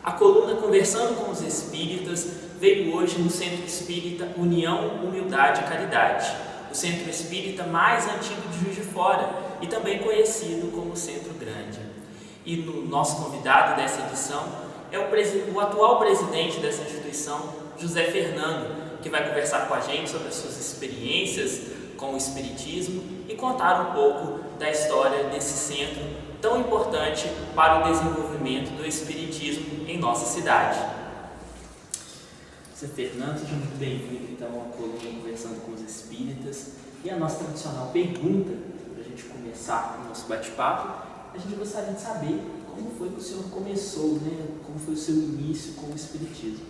A coluna Conversando com os Espíritas veio hoje no Centro Espírita União, Humildade e Caridade, o centro espírita mais antigo de Juiz de Fora e também conhecido como Centro Grande. E o nosso convidado dessa edição é o atual presidente dessa instituição, José Fernando, que vai conversar com a gente sobre as suas experiências com o Espiritismo e contar um pouco da história desse centro tão importante para o desenvolvimento do Espiritismo em nossa cidade. José Fernando, seja muito bem-vindo então ao coluna Conversando com os Espíritas. E a nossa tradicional pergunta, para a gente começar o nosso bate-papo, a gente gostaria de saber como foi que o senhor começou, como foi o seu início com o Espiritismo.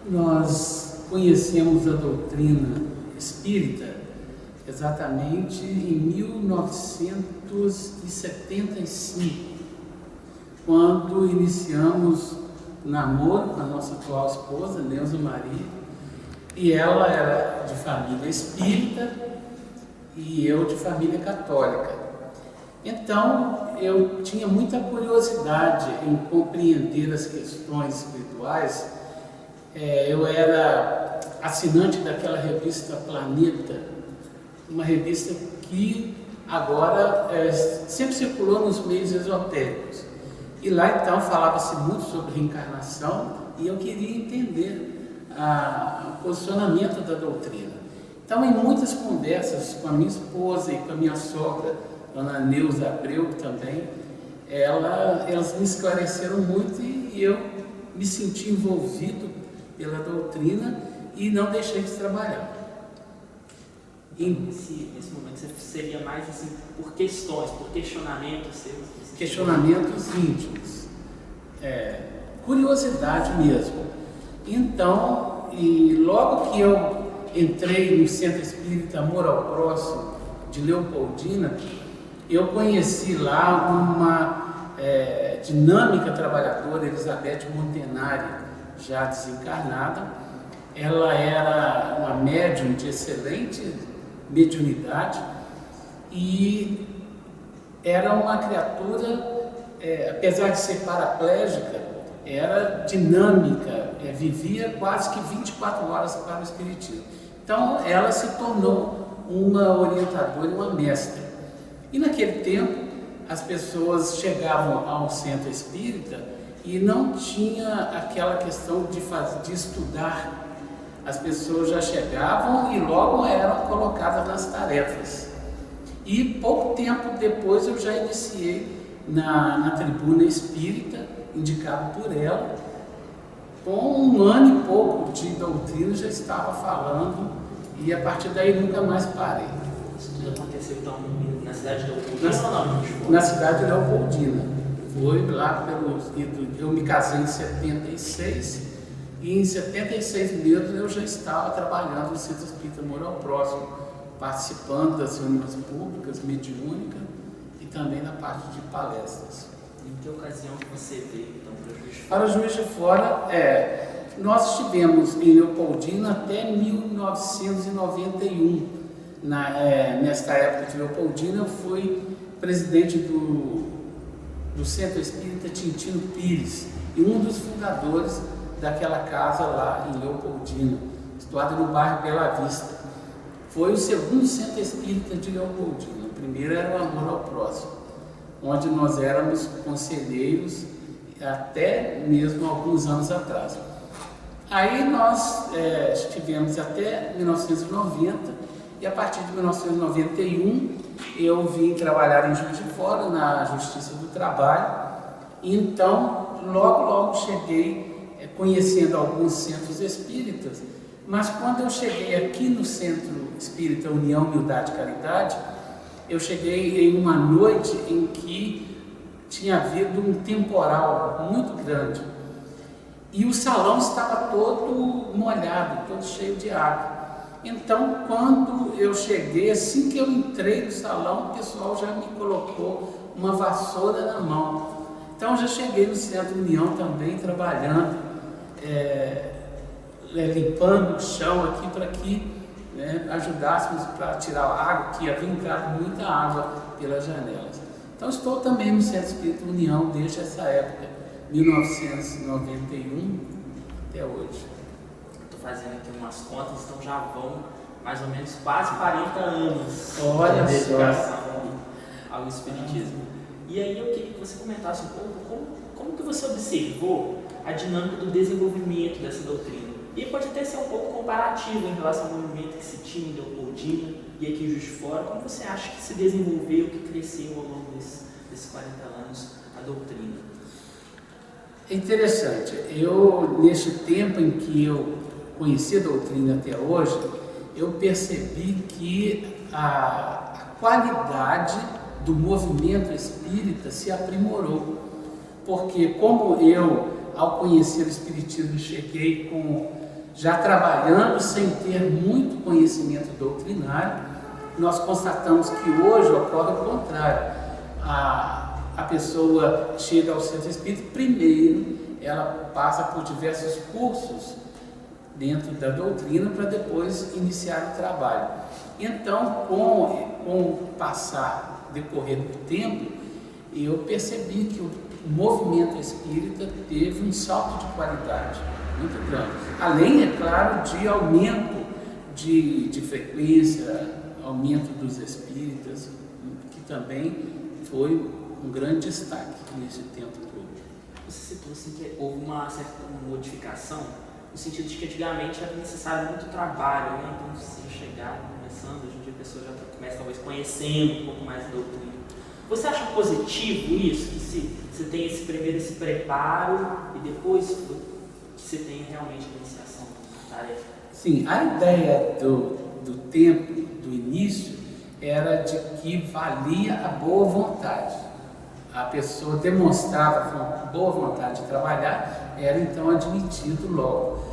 Nós conhecemos a doutrina espírita exatamente em 1975, quando iniciamos o namoro com a nossa atual esposa, Neuza Maria, e ela era de família espírita e eu de família católica. Então, eu tinha muita curiosidade em compreender as questões espirituais. Eu era assinante daquela revista Planeta, uma revista que agora sempre circulou nos meios esotéricos. E lá então falava-se muito sobre reencarnação e eu queria entender o posicionamento da doutrina. Então, em muitas conversas com a minha esposa e com a minha sogra, Ana Neuza Abreu também, elas me esclareceram muito e eu me senti envolvido pela doutrina e não deixei de trabalhar. Nesse momento você seria mais assim por questões, por questionamentos seus? Questionamentos íntimos, curiosidade mesmo. Então, e logo que eu entrei no Centro Espírita Amor ao Próximo de Leopoldina, eu conheci lá uma dinâmica trabalhadora, Elizabeth Montenari, já desencarnada. Ela era uma médium de excelente mediunidade e era uma criatura, apesar de ser paraplégica, era dinâmica, vivia quase que 24 horas para o Espiritismo. Então ela se tornou uma orientadora e uma mestra. E naquele tempo as pessoas chegavam ao centro espírita e não tinha aquela questão de estudar. As pessoas já chegavam e logo eram colocadas nas tarefas. E pouco tempo depois eu já iniciei na tribuna espírita, indicado por ela. Com 1 ano e pouco de doutrina já estava falando e a partir daí nunca mais parei. Isso tudo aconteceu então na cidade de Leopoldina? Na cidade de Leopoldina. Foi lá eu me casei em 76 e em 76 mesmo eu já estava trabalhando no Centro Espírita Amor ao Próximo, participando das reuniões públicas, mediúnicas e também na parte de palestras. Em que ocasião que você veio então para Juiz de Fora? Para Juiz de Fora, nós estivemos em Leopoldina até 1991. Nesta época de Leopoldina eu fui presidente do Centro Espírita Tintino Pires e um dos fundadores daquela casa lá em Leopoldina, situada no bairro Bela Vista. Foi o segundo Centro Espírita de Leopoldina. O primeiro era o Amor ao Próximo, onde nós éramos conselheiros até mesmo alguns anos atrás. Aí nós estivemos até 1990 e a partir de 1991 eu vim trabalhar em Juiz de Fora, na Justiça do Trabalho. Então, logo cheguei conhecendo alguns centros espíritas, mas quando eu cheguei aqui no Centro Espírita União, Humildade e Caridade, eu cheguei em uma noite em que tinha havido um temporal muito grande e o salão estava todo molhado, todo cheio de água. Então, quando eu cheguei, assim que eu entrei no salão, o pessoal já me colocou uma vassoura na mão. Então, eu já cheguei no Centro União também, trabalhando, limpando o chão aqui para que ajudássemos para tirar a água, que havia entrado muita água pelas janelas. Então, estou também no Centro Espírita União desde essa época, 1991 até hoje. Estou fazendo aqui umas contas, então já vão mais ou menos quase 40 anos Olha de só. dedicação ao Espiritismo. E aí eu queria que você comentasse um pouco como que você observou a dinâmica do desenvolvimento dessa doutrina. E pode até ser um pouco comparativo em relação ao movimento que se tinha em Leopoldina e aqui em Juiz de Fora. Como você acha que se desenvolveu, que cresceu ao longo desses 40 anos a doutrina? É interessante. Eu, neste tempo em que eu conheci a doutrina até hoje, eu percebi que a qualidade do movimento espírita se aprimorou. Porque como eu, ao conhecer o Espiritismo, cheguei já trabalhando sem ter muito conhecimento doutrinário, nós constatamos que hoje ocorre o contrário. A pessoa chega ao centro espírita, primeiro ela passa por diversos cursos dentro da doutrina para depois iniciar o trabalho. Então, com o decorrer do tempo, eu percebi que o movimento espírita teve um salto de qualidade muito grande. Além, é claro, de aumento de frequência, aumento dos espíritas, que também foi um grande destaque nesse tempo todo. Você citou assim, que houve uma certa modificação, no sentido de que antigamente era necessário muito trabalho, né? Então você chegar começando, hoje em dia a pessoa já começa talvez conhecendo um pouco mais da doutrina. Você acha positivo isso? Que você tem esse preparo e depois que você tem realmente a iniciação na tarefa? Sim, a ideia do tempo, do início, era de que valia a boa vontade. A pessoa demonstrava boa vontade de trabalhar, era então admitido logo.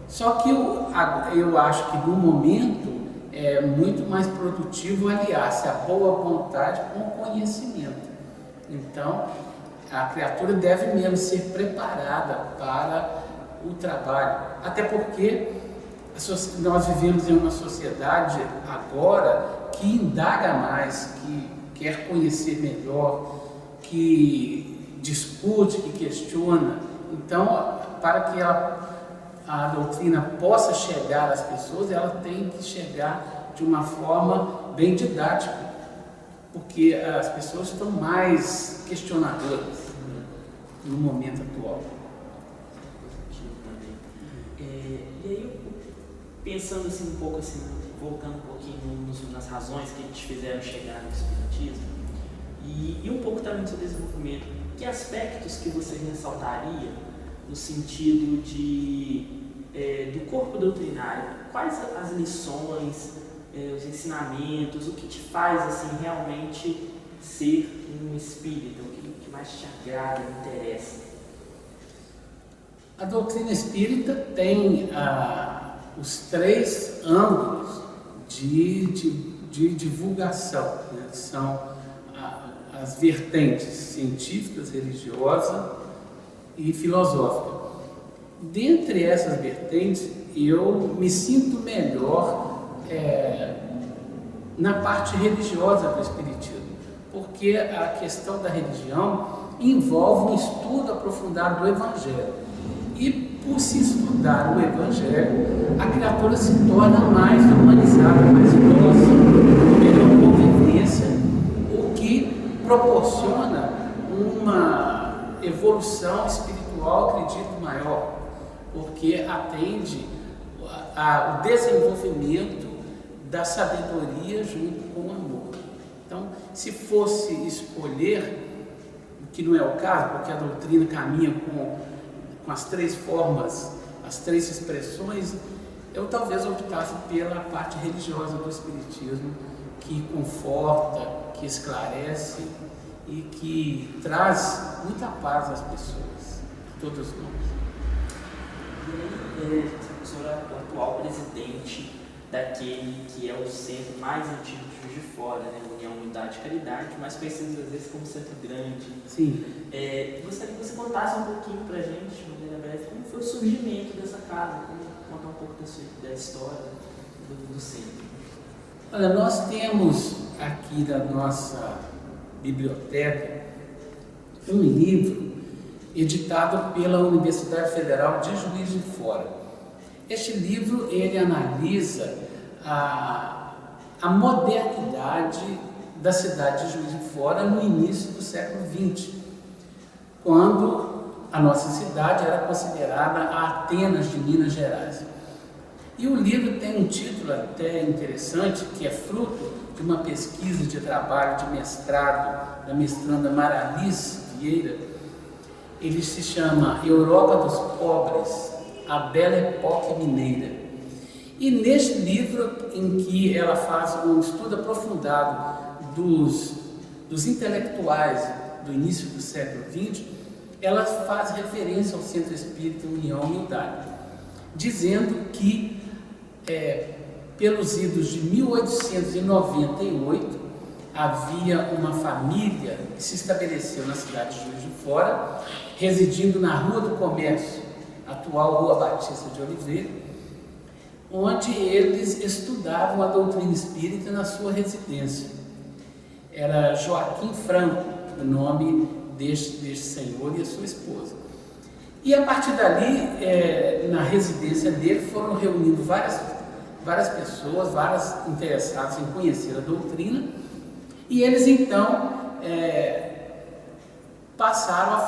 Só que eu acho que no momento é muito mais produtivo aliar-se a boa vontade com o conhecimento. Então, a criatura deve mesmo ser preparada para o trabalho. Até porque nós vivemos em uma sociedade agora que indaga mais, que quer conhecer melhor, que discute, que questiona. Então, para que a doutrina possa chegar às pessoas, ela tem que chegar de uma forma bem didática, porque as pessoas estão mais questionadoras, né, no momento atual. E aí, pensando assim um pouco assim, voltando um pouquinho nas razões que te fizeram chegar no Espiritismo, e um pouco também do seu desenvolvimento, que aspectos que você ressaltaria no sentido do corpo doutrinário? Quais as lições, os ensinamentos, o que te faz assim, realmente ser um espírita, o que mais te agrada, te interessa? A doutrina espírita tem os 3 âmbitos de divulgação, né? São as vertentes científicas, religiosa e filosófica. Dentre essas vertentes, eu me sinto melhor na parte religiosa do Espiritismo, porque a questão da religião envolve um estudo aprofundado do Evangelho. E por se estudar o Evangelho, a criatura se torna mais humanizada, mais próxima, melhor convivência, o que proporciona uma evolução espiritual, acredito, maior, porque atende ao desenvolvimento da sabedoria junto com o amor. Então, se fosse escolher, o que não é o caso, porque a doutrina caminha com as 3 formas, as 3 expressões, eu talvez optasse pela parte religiosa do Espiritismo, que conforta, que esclarece e que traz muita paz às pessoas, todos nós. E aí, o senhor é o atual presidente daquele que é o centro mais antigo de Juiz de Fora, né? União, Humildade e Caridade, mais conhecido às vezes como Centro Grande. Sim. Gostaria que você contasse um pouquinho para a gente, de maneira breve, como foi o surgimento dessa casa, contar um pouco da história do centro. Olha, nós temos aqui na nossa biblioteca um livro editado pela Universidade Federal de Juiz de Fora. Este livro ele analisa a modernidade da cidade de Juiz de Fora no início do século XX, quando a nossa cidade era considerada a Atenas de Minas Gerais. E o livro tem um título até interessante, que é fruto de uma pesquisa de trabalho de mestrado da mestranda Maralice Vieira. Ele se chama Europa dos Pobres, a Bela Époque Mineira. E neste livro, em que ela faz um estudo aprofundado dos intelectuais do início do século XX, ela faz referência ao Centro Espírita União Humildade, dizendo que pelos idos de 1898 havia uma família que se estabeleceu na cidade de Juiz de Fora, residindo na Rua do Comércio, atual Rua Batista de Oliveira, onde eles estudavam a doutrina espírita na sua residência. Era Joaquim Franco, o nome deste senhor e a sua esposa. E a partir dali, na residência dele, foram reunindo várias pessoas, vários interessados em conhecer a doutrina, e eles então passaram a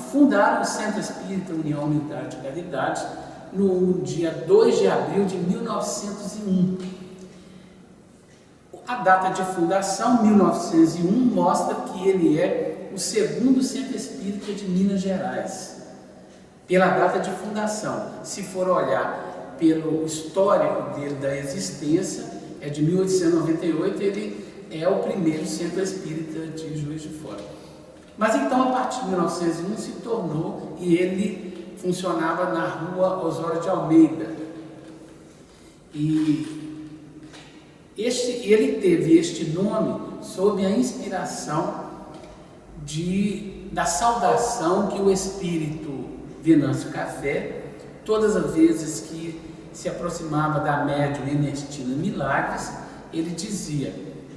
fundar o Centro Espírita União Humildade e Caridade no dia 2 de abril de 1901. A data de fundação, 1901, mostra que ele é o segundo Centro Espírita de Minas Gerais, pela data de fundação. Se for olhar pelo histórico dele da existência, é de 1898, ele é o primeiro Centro Espírita de Juiz de Fora. Mas então, a partir de 1901, se tornou, e ele funcionava na Rua Osório de Almeida. E ele teve este nome sob a inspiração da saudação que o espírito Venâncio Café, todas as vezes que se aproximava da médium Ernestina Milagres, ele dizia: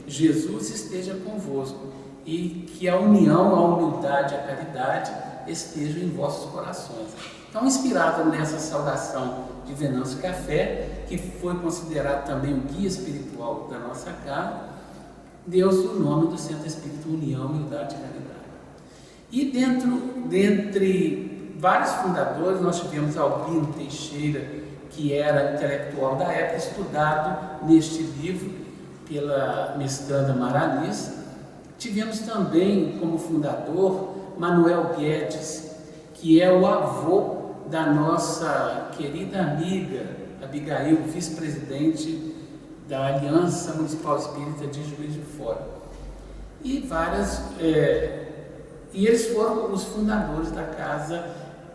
Jesus esteja convosco, e que a união, a humildade e a caridade estejam em vossos corações. Então, inspirado nessa saudação de Venâncio Café, que foi considerado também o guia espiritual da nossa casa, deu-se o nome do Centro Espírita União, Humildade e Caridade. E dentre vários fundadores, nós tivemos Albino Teixeira, que era intelectual da época, estudado neste livro pela mestranda Maralice. Tivemos também como fundador Manuel Guedes, que é o avô da nossa querida amiga Abigail, vice-presidente da Aliança Municipal Espírita de Juiz de Fora. E eles foram os fundadores da casa,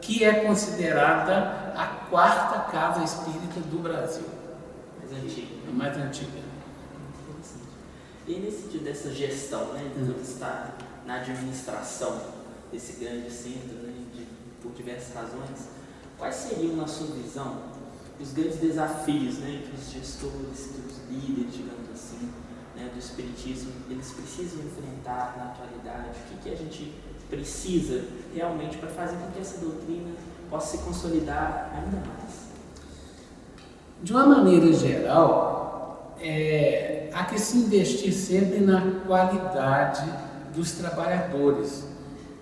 que é considerada a quarta casa espírita do Brasil. Mais antiga. A mais antiga. E nesse sentido dessa gestão, né, de estar na administração desse grande centro, né, por diversas razões, quais seriam, na sua visão, os grandes desafios, né, que os gestores, que os líderes, digamos assim, né, do Espiritismo, eles precisam enfrentar na atualidade? O que a gente precisa realmente para fazer com que essa doutrina possa se consolidar ainda mais? De uma maneira geral, há que se investir sempre na qualidade dos trabalhadores,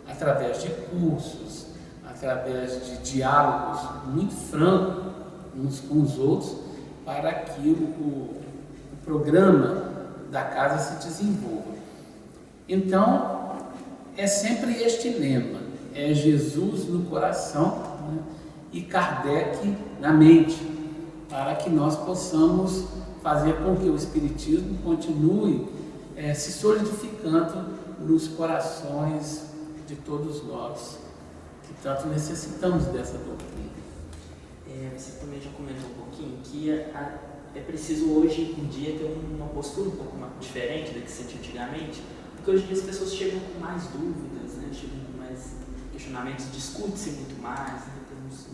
através de cursos, através de diálogos muito francos uns com os outros, para que o programa da casa se desenvolva. Então, é sempre este lema: é Jesus no coração, né, e Kardec na mente, para que nós possamos fazer com que o Espiritismo continue se solidificando nos corações de todos nós, que tanto necessitamos dessa doutrina. Você também já comentou um pouquinho que é preciso hoje em dia ter uma postura um pouco mais diferente do que se tinha antigamente, porque hoje em dia as pessoas chegam com mais dúvidas, né? Chegam com mais questionamentos, discute-se muito mais, né? Temos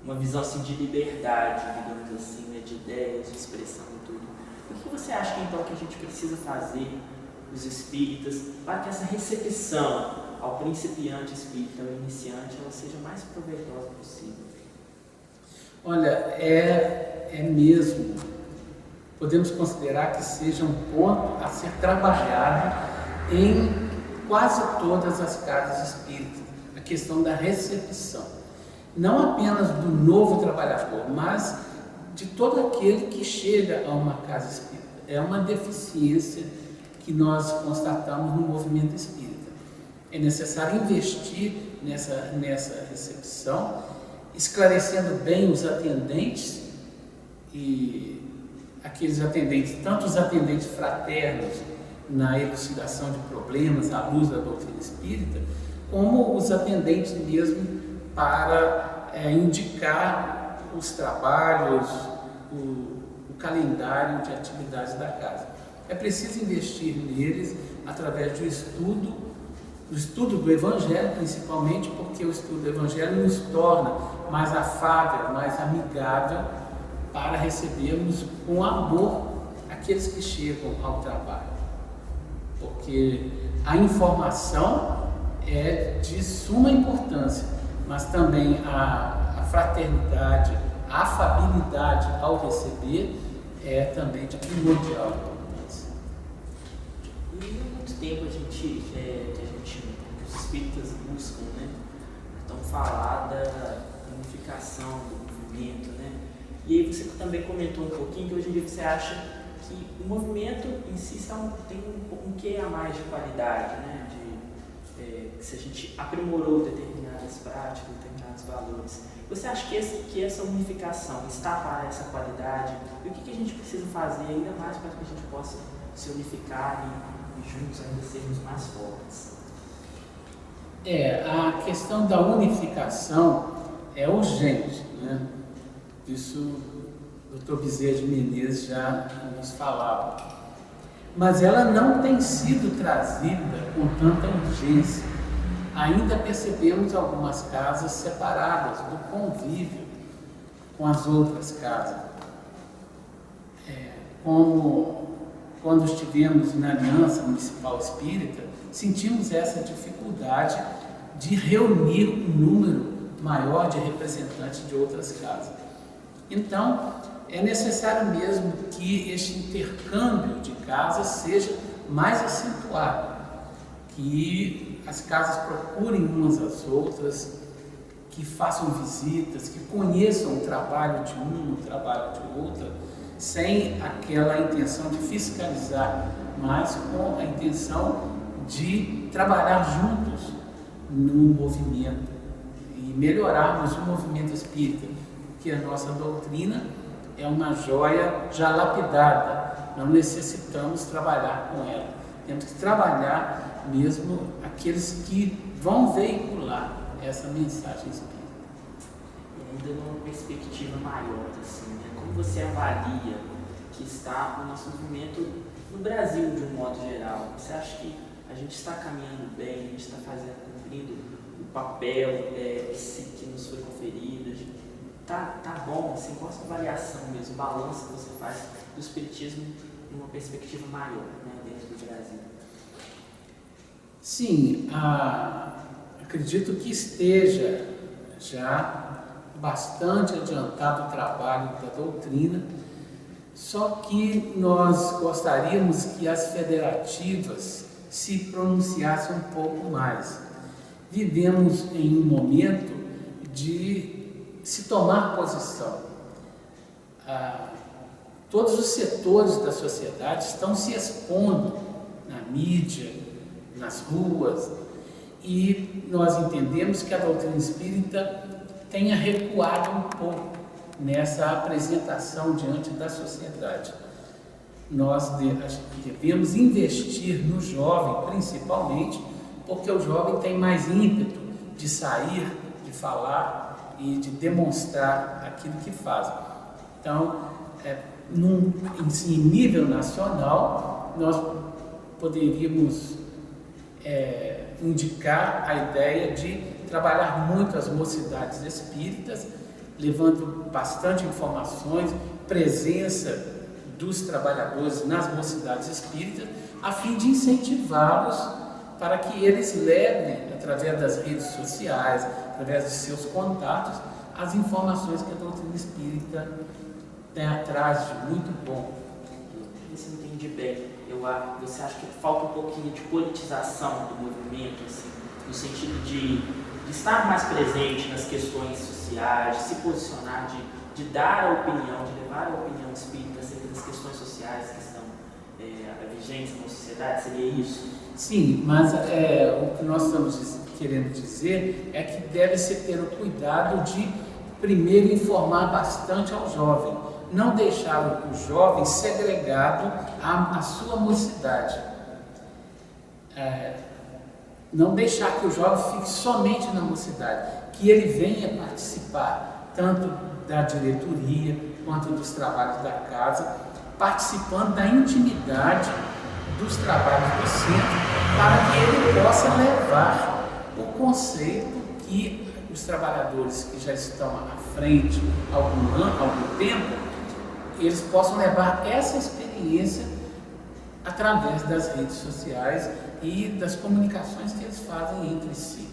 uma visão assim, de liberdade, digamos assim, né? De ideias, de expressão e tudo. O que você acha então que a gente precisa fazer, os espíritas, para que essa recepção ao principiante espírita, ao iniciante, ela seja mais proveitosa possível? Olha, é mesmo. Podemos considerar que seja um ponto a ser trabalhado em quase todas as casas espíritas, a questão da recepção. Não apenas do novo trabalhador, mas de todo aquele que chega a uma casa espírita. É uma deficiência que nós constatamos no movimento espírita. É necessário investir nessa recepção, esclarecendo bem os atendentes e aqueles atendentes, tanto os atendentes fraternos na elucidação de problemas à luz da doutrina espírita, como os atendentes mesmo para indicar os trabalhos, o calendário de atividades da casa. É preciso investir neles através do estudo do Evangelho, principalmente porque o estudo do Evangelho nos torna mais afável, mais amigável para recebermos com amor aqueles que chegam ao trabalho. Porque a informação é de suma importância, mas também a fraternidade, a afabilidade ao receber é também de primordial importância. E há muito tempo que os espíritas buscam, né? Então falar da unificação do movimento, né? E aí você também comentou um pouquinho que hoje em dia você acha que o movimento em si tem um quê a mais de qualidade, né? Se a gente aprimorou determinadas práticas, determinados valores. Você acha que essa unificação está para essa qualidade? E o que a gente precisa fazer ainda mais para que a gente possa se unificar e juntos ainda sermos mais fortes? A questão da unificação é urgente, né? Isso o Dr. Bezerra de Menezes já nos falava. Mas ela não tem sido trazida com tanta urgência. Ainda percebemos algumas casas separadas do convívio com as outras casas. Como quando estivemos na Aliança Municipal Espírita, sentimos essa dificuldade de reunir um número maior de representantes de outras casas. Então, é necessário mesmo que este intercâmbio de casas seja mais acentuado, que as casas procurem umas às outras, que façam visitas, que conheçam o trabalho de um, o trabalho de outra, sem aquela intenção de fiscalizar, mas com a intenção de trabalhar juntos no movimento e melhorarmos o movimento espírita, porque a nossa doutrina é uma joia já lapidada, não necessitamos trabalhar com ela, temos que trabalhar mesmo aqueles que vão veicular essa mensagem espírita. E ainda numa perspectiva maior, assim, né? Como você avalia que está o nosso movimento no Brasil de um modo geral? Você acha que a gente está caminhando bem, a gente está cumprindo o papel que nos foi conferido? Tá bom, assim, qual a sua avaliação mesmo, o balanço que você faz do espiritismo numa perspectiva maior, né, dentro do Brasil? Sim, acredito que esteja já bastante adiantado o trabalho da doutrina, só que nós gostaríamos que as federativas se pronunciassem um pouco mais. Vivemos em um momento de se tomar posição. Todos os setores da sociedade estão se expondo na mídia, nas ruas, e nós entendemos que a doutrina espírita tenha recuado um pouco nessa apresentação diante da sociedade. Nós devemos investir no jovem, principalmente, porque o jovem tem mais ímpeto de sair, de falar e de demonstrar aquilo que faz. Então, em nível nacional, nós poderíamos indicar a ideia de trabalhar muito as mocidades espíritas, levando bastante informações, presença dos trabalhadores nas mocidades espíritas, a fim de incentivá-los para que eles levem, através das redes sociais, através de seus contatos, as informações que a doutrina espírita tem atrás de muito bom. Isso eu entendi bem. Você acha que falta um pouquinho de politização do movimento, assim, no sentido de estar mais presente nas questões sociais, de se posicionar, de dar a opinião, de levar a opinião espírita acerca das questões sociais que estão vigentes na sociedade? Seria isso? Sim, mas o que nós estamos querendo dizer é que deve-se ter o cuidado de primeiro informar bastante ao jovem, não deixar o jovem segregado à sua mocidade. Não deixar que o jovem fique somente na mocidade, que ele venha participar tanto da diretoria quanto dos trabalhos da casa, participando da intimidade dos trabalhos do centro, para que ele possa levar o conceito que os trabalhadores que já estão à frente há algum tempo, eles possam levar essa experiência através das redes sociais e das comunicações que eles fazem entre si.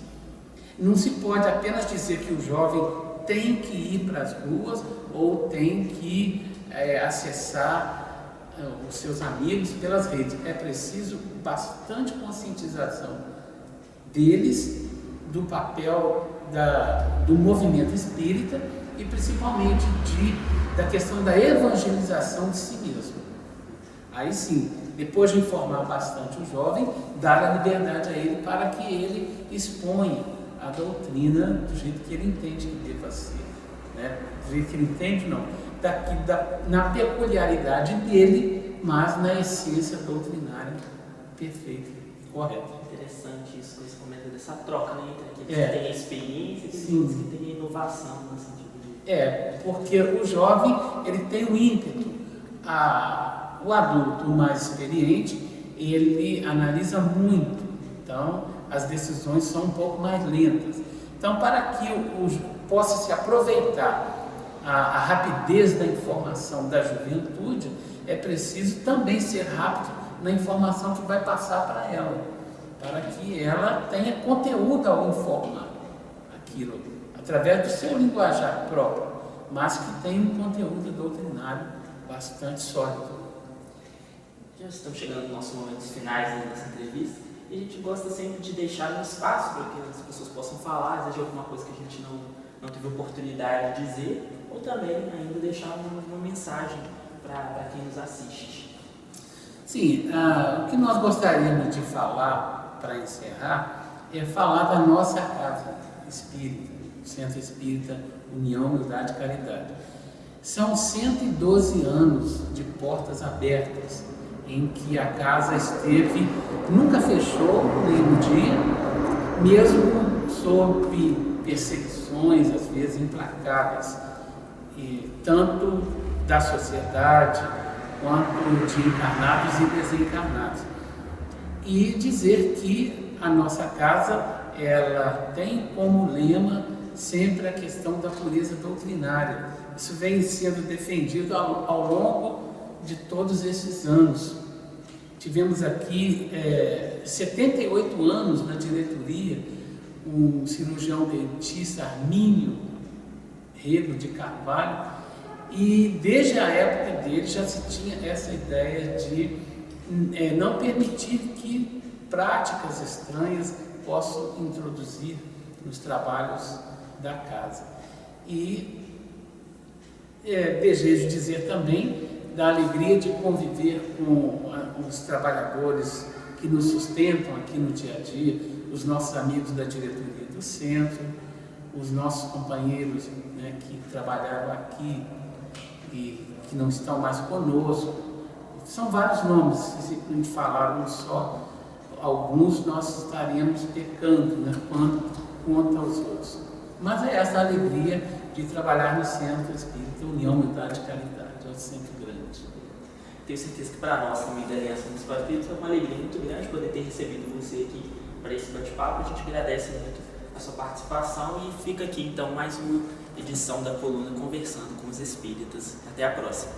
Não se pode apenas dizer que o jovem tem que ir para as ruas ou tem que acessar os seus amigos pelas redes. É preciso bastante conscientização deles do papel do movimento espírita e principalmente da questão da evangelização de si mesmo. Aí sim, depois de informar bastante o jovem, dar a liberdade a ele para que ele exponha a doutrina do jeito que ele entende que deva ser, né? Do jeito que ele entende, não, na peculiaridade dele, mas na essência doutrinária perfeita, correta. Interessante isso, esse momento dessa troca, né, entre aqueles que têm a experiência e aqueles que têm a inovação no sentido de... porque o jovem ele tem o ímpeto, o adulto mais experiente, ele analisa muito, então as decisões são um pouco mais lentas. Então, para que possa se aproveitar a rapidez da informação da juventude, é preciso também ser rápido na informação que vai passar para ela, para que ela tenha conteúdo ao informar aquilo, através do seu linguajar próprio, mas que tenha um conteúdo doutrinário bastante sólido. Já estamos chegando nos nossos momentos finais dessa entrevista e a gente gosta sempre de deixar um espaço para que as pessoas possam falar, às vezes de alguma coisa que a gente não teve oportunidade de dizer, ou também ainda deixar uma mensagem para quem nos assiste. Sim, o que nós gostaríamos de falar para encerrar é falar da nossa casa espírita, Centro Espírita União, Humildade e Caridade. São 112 anos de portas abertas, em que a casa esteve, nunca fechou nenhum dia, mesmo sob perseguições, às vezes implacáveis, tanto da sociedade quanto de encarnados e desencarnados. E dizer que a nossa casa, ela tem como lema sempre a questão da pureza doutrinária. Isso vem sendo defendido ao longo de todos esses anos. Tivemos aqui 78 anos na diretoria, um cirurgião dentista, Armínio Rego de Carvalho, e desde a época dele já se tinha essa ideia de não permitir que práticas estranhas possam introduzir nos trabalhos da casa. E desejo dizer também da alegria de conviver com os trabalhadores que nos sustentam aqui no dia a dia, os nossos amigos da diretoria do centro, os nossos companheiros, né, que trabalharam aqui e que não estão mais conosco. São vários nomes, se a gente falar um só, alguns nós estaríamos pecando, né, quanto aos outros. Mas é essa a alegria de trabalhar no Centro Espírita União, Humildade e Caridade, é um centro grande. Tenho certeza que para nós, como liderança municipal espírita, é uma alegria muito grande poder ter recebido você aqui para esse bate-papo. A gente agradece muito a sua participação e fica aqui então mais uma edição da coluna Conversando com os Espíritas. Até a próxima.